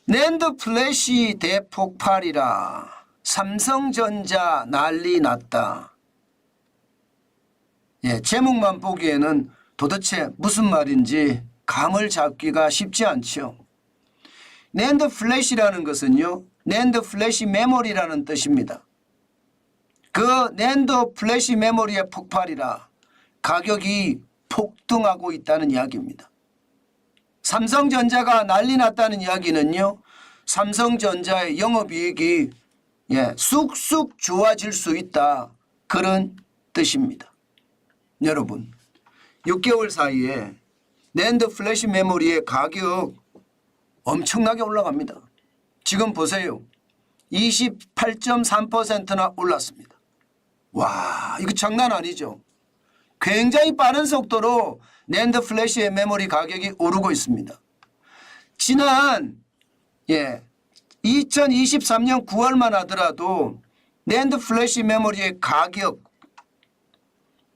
낸드 플래시 대폭발이라. 삼성전자 난리 났다. 예, 제목만 보기에는 도대체 무슨 말인지 감을 잡기가 쉽지 않죠. 낸드 플래시라는 것은요, 낸드 플래시 메모리라는 뜻입니다. 그 낸드 플래시 메모리의 폭발이라 가격이 폭등하고 있다는 이야기입니다. 삼성전자가 난리 났다는 이야기는요, 삼성전자의 영업이익이 쑥쑥 좋아질 수 있다, 그런 뜻입니다. 여러분, 6개월 사이에 낸드 플래시 메모리의 가격 엄청나게 올라갑니다. 지금 보세요. 28.3%나 올랐습니다. 와, 이거 장난 아니죠. 굉장히 빠른 속도로 낸드 플래시의 메모리 가격이 오르고 있습니다. 지난 2023년 9월만 하더라도 낸드 플래시 메모리의 가격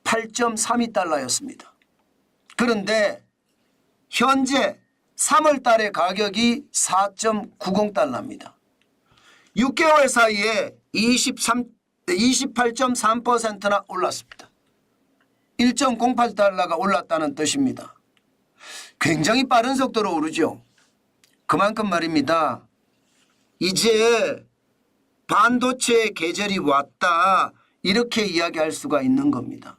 8.32달러였습니다. 그런데 현재 3월 달의 가격이 4.90달러입니다. 6개월 사이에 28.3%나 올랐습니다. 1.08달러가 올랐다는 뜻입니다. 굉장히 빠른 속도로 오르죠. 그만큼 말입니다. 이제 반도체의 계절이 왔다, 이렇게 이야기할 수가 있는 겁니다.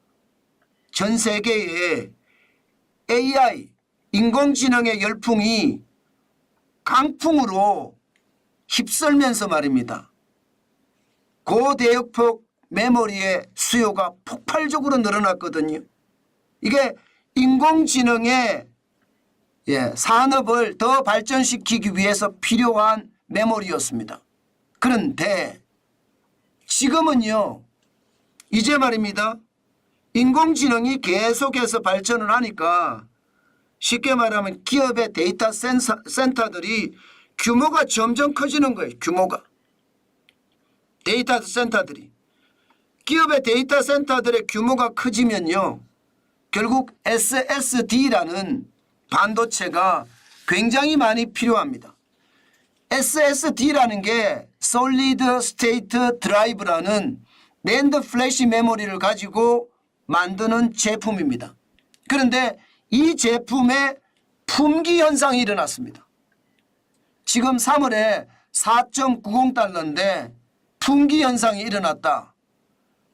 전 세계에 AI, 인공지능의 열풍이 강풍으로 휩쓸면서 말입니다. 고대역폭 메모리의 수요가 폭발적으로 늘어났거든요. 이게 인공지능의 산업을 더 발전시키기 위해서 필요한 메모리였습니다. 그런데 지금은요, 이제 말입니다. 인공지능이 계속해서 발전을 하니까 쉽게 말하면 기업의 데이터 센터들이 규모가 점점 커지는 거예요. 규모가. 데이터 센터들이. 기업의 데이터 센터들의 규모가 커지면요, 결국 SSD라는 반도체가 굉장히 많이 필요합니다. SSD라는 게 Solid State Drive라는 낸드 플래시 메모리를 가지고 만드는 제품입니다. 그런데 이 제품에 품귀 현상이 일어났습니다. 지금 3월에 4.90달러인데 품귀 현상이 일어났다.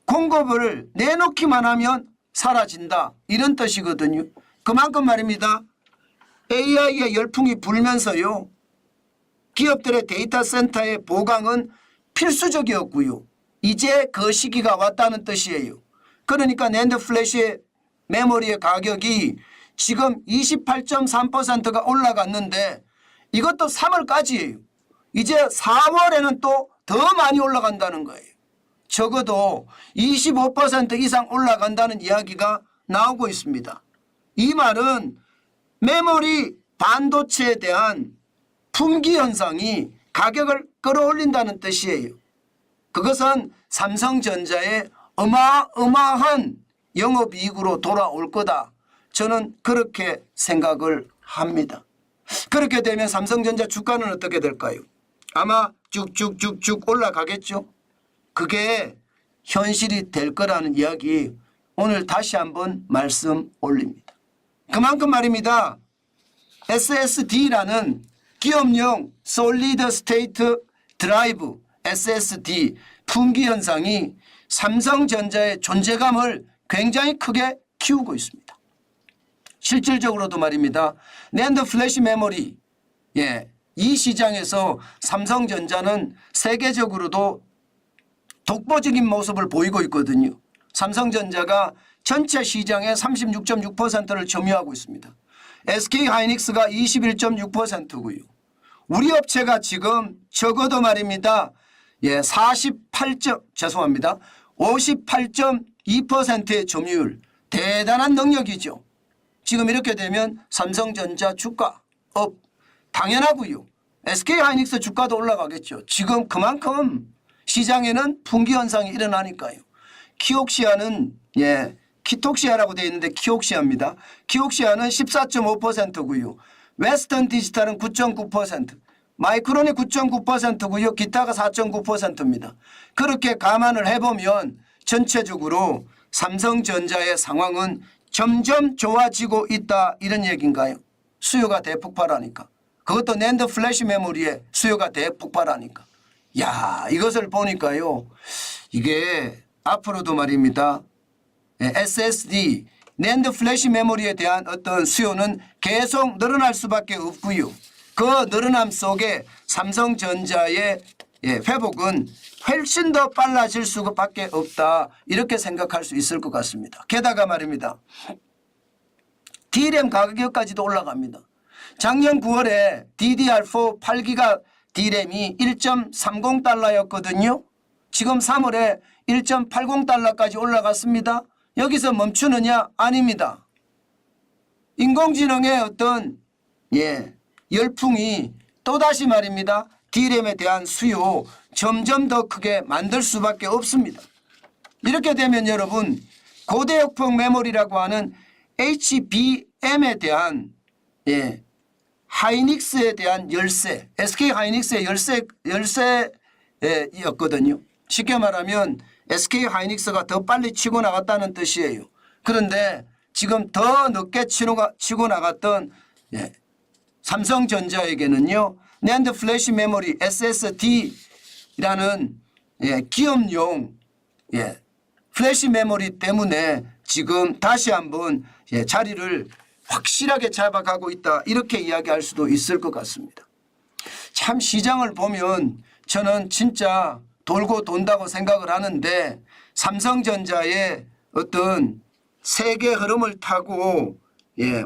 공급을 내놓기만 하면 사라진다, 이런 뜻이거든요. 그만큼 말입니다. AI의 열풍이 불면서요, 기업들의 데이터 센터의 보강은 필수적이었고요. 이제 그 시기가 왔다는 뜻이에요. 그러니까 낸드 플래시 메모리의 가격이 지금 28.3%가 올라갔는데 이것도 3월까지예요. 이제 4월에는 또 더 많이 올라간다는 거예요. 적어도 25% 이상 올라간다는 이야기가 나오고 있습니다. 이 말은 메모리 반도체에 대한 품귀 현상이 가격을 끌어올린다는 뜻이에요. 그것은 삼성전자의 어마어마한 영업이익으로 돌아올 거다, 저는 그렇게 생각을 합니다. 그렇게 되면 삼성전자 주가는 어떻게 될까요? 아마 쭉쭉쭉쭉 올라가겠죠. 그게 현실이 될 거라는 이야기 오늘 다시 한번 말씀 올립니다. 그만큼 말입니다. SSD라는 기업용 Solid State Drive SSD 품귀 현상이 삼성전자의 존재감을 굉장히 크게 키우고 있습니다. 실질적으로도 말입니다. 낸드 플래시 메모리, 이 시장에서 삼성전자는 세계적으로도 독보적인 모습을 보이고 있거든요. 삼성전자가 전체 시장의 36.6%를 점유하고 있습니다. SK하이닉스가 21.6%고요. 우리 업체가 지금 적어도 말입니다. 58.2%의 점유율, 대단한 능력이죠. 지금 이렇게 되면 삼성전자 주가 업 당연하고요. SK하이닉스 주가도 올라가겠죠. 지금 그만큼 시장에는 품귀 현상이 일어나니까요. 키옥시아는 키톡시아라고 되어 있는데 키옥시아입니다. 키옥시아는 14.5%고요. 웨스턴 디지털은 9.9%, 마이크론이 9.9%고요. 기타가 4.9%입니다. 그렇게 감안을 해보면 전체적으로 삼성전자의 상황은 점점 좋아지고 있다 이런 얘기인가요? 수요가 대폭발하니까. 그것도 낸드 플래시 메모리의 수요가 대폭발하니까. 야, 이것을 보니까요. 이게 앞으로도 말입니다. SSD, 낸드 플래시 메모리에 대한 어떤 수요는 계속 늘어날 수밖에 없고요. 그 늘어남 속에 삼성전자의 회복은 훨씬 더 빨라질 수밖에 없다. 이렇게 생각할 수 있을 것 같습니다. 게다가 말입니다. D램 가격까지도 올라갑니다. 작년 9월에 DDR4 8기가 D램이 1.30달러였거든요. 지금 3월에 1.80달러까지 올라갔습니다. 여기서 멈추느냐? 아닙니다. 인공지능의 어떤 열풍이 또다시 말입니다. D램에 대한 수요 점점 더 크게 만들 수밖에 없습니다. 이렇게 되면 여러분 고대역폭 메모리라고 하는 HBM에 대한 하이닉스에 대한 열세, SK 하이닉스의 열세였거든요. 쉽게 말하면 SK 하이닉스가 더 빨리 치고 나갔다는 뜻이에요. 그런데 지금 더 늦게 치고 나갔던 삼성전자에게는요. 낸드 플래시 메모리 SSD라는 기업용 플래시 메모리 때문에 지금 다시 한번 자리를 확실하게 잡아가고 있다. 이렇게 이야기할 수도 있을 것 같습니다. 참 시장을 보면 저는 진짜 돌고 돈다고 생각을 하는데 삼성전자의 어떤 세계 흐름을 타고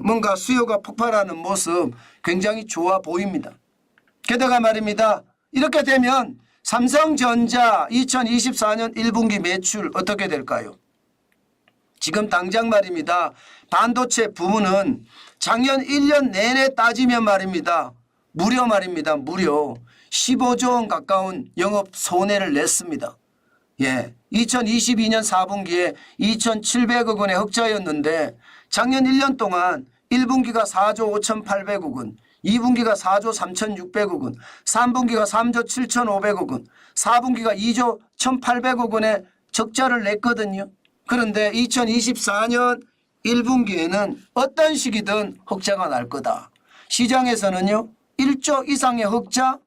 뭔가 수요가 폭발하는 모습 굉장히 좋아 보입니다. 게다가 말입니다. 이렇게 되면 삼성전자 2024년 1분기 매출 어떻게 될까요? 지금 당장 말입니다. 반도체 부문은 작년 1년 내내 따지면 말입니다. 무려 15조 원 가까운 영업 손해를 냈습니다. 2022년 4분기에 2,700억 원의 흑자였는데 작년 1년 동안 1분기가 4조 5,800억 원, 2분기가 4조 3,600억 원, 3분기가 3조 7,500억 원, 4분기가 2조 1,800억 원의 적자를 냈거든요. 그런데 2024년 1분기에는 어떤 시기든 흑자가 날 거다. 시장에서는요. 1조 이상의 흑자,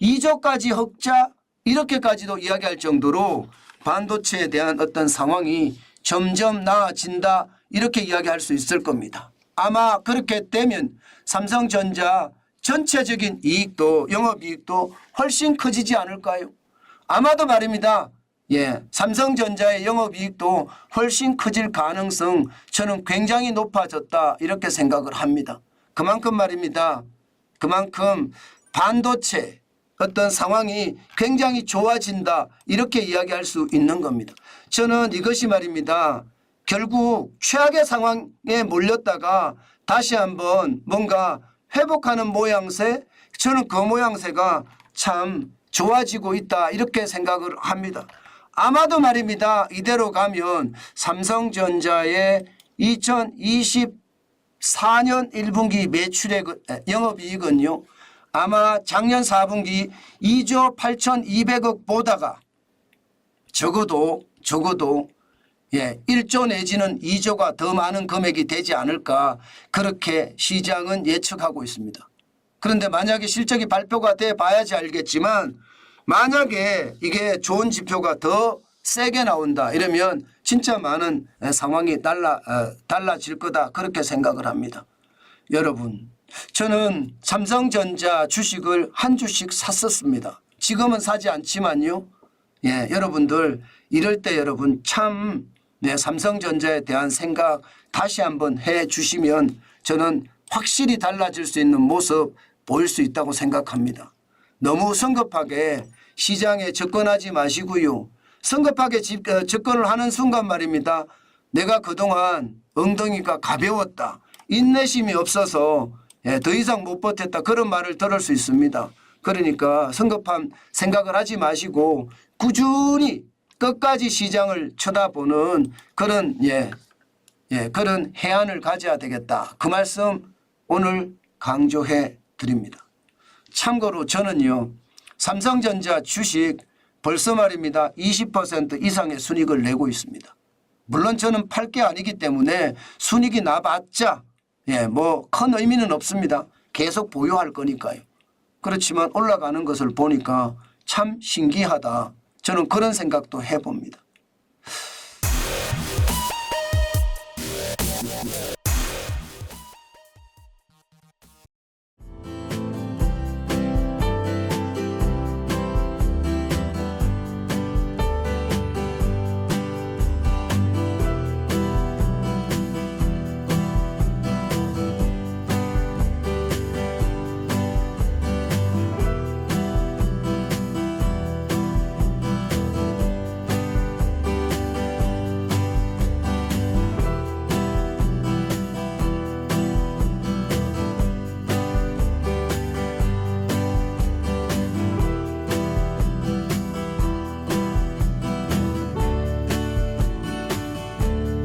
2조까지 흑자 이렇게까지도 이야기할 정도로 반도체에 대한 어떤 상황이 점점 나아진다 이렇게 이야기할 수 있을 겁니다. 아마 그렇게 되면 삼성전자 전체적인 이익도 영업이익도 훨씬 커지지 않을까요? 아마도 말입니다. 삼성전자의 영업이익도 훨씬 커질 가능성 저는 굉장히 높아졌다 이렇게 생각을 합니다. 그만큼 말입니다. 그만큼 반도체 어떤 상황이 굉장히 좋아진다 이렇게 이야기할 수 있는 겁니다. 저는 이것이 말입니다. 결국 최악의 상황에 몰렸다가 다시 한번 뭔가 회복하는 모양새 저는 그 모양새가 참 좋아지고 있다 이렇게 생각을 합니다. 아마도 말입니다. 이대로 가면 삼성전자의 2024년 1분기 매출액 영업이익은요. 아마 작년 4분기 2조 8,200억 보다가 적어도 1조 내지는 2조가 더 많은 금액이 되지 않을까 그렇게 시장은 예측하고 있습니다. 그런데 만약에 실적이 발표가 돼 봐야지 알겠지만 만약에 이게 좋은 지표가 더 세게 나온다 이러면 진짜 많은 상황이 달라질 거다 그렇게 생각을 합니다. 여러분 저는 삼성전자 주식을 한 주씩 샀었습니다. 지금은 사지 않지만요. 여러분들 이럴 때 여러분 참 삼성전자에 대한 생각 다시 한번 해 주시면 저는 확실히 달라질 수 있는 모습 보일 수 있다고 생각합니다. 너무 성급하게 시장에 접근하지 마시고요. 성급하게 접근을 하는 순간 말입니다. 내가 그동안 엉덩이가 가벼웠다. 인내심이 없어서 더 이상 못 버텼다. 그런 말을 들을 수 있습니다. 그러니까 성급한 생각을 하지 마시고 꾸준히 끝까지 시장을 쳐다보는 그런 그런 해안을 가져야 되겠다. 그 말씀 오늘 강조해 드립니다. 참고로 저는요. 삼성전자 주식 벌써 말입니다. 20% 이상의 순이익을 내고 있습니다. 물론 저는 팔 게 아니기 때문에 순이익이 나봤자 뭐 큰 의미는 없습니다. 계속 보유할 거니까요. 그렇지만 올라가는 것을 보니까 참 신기하다. 저는 그런 생각도 해봅니다.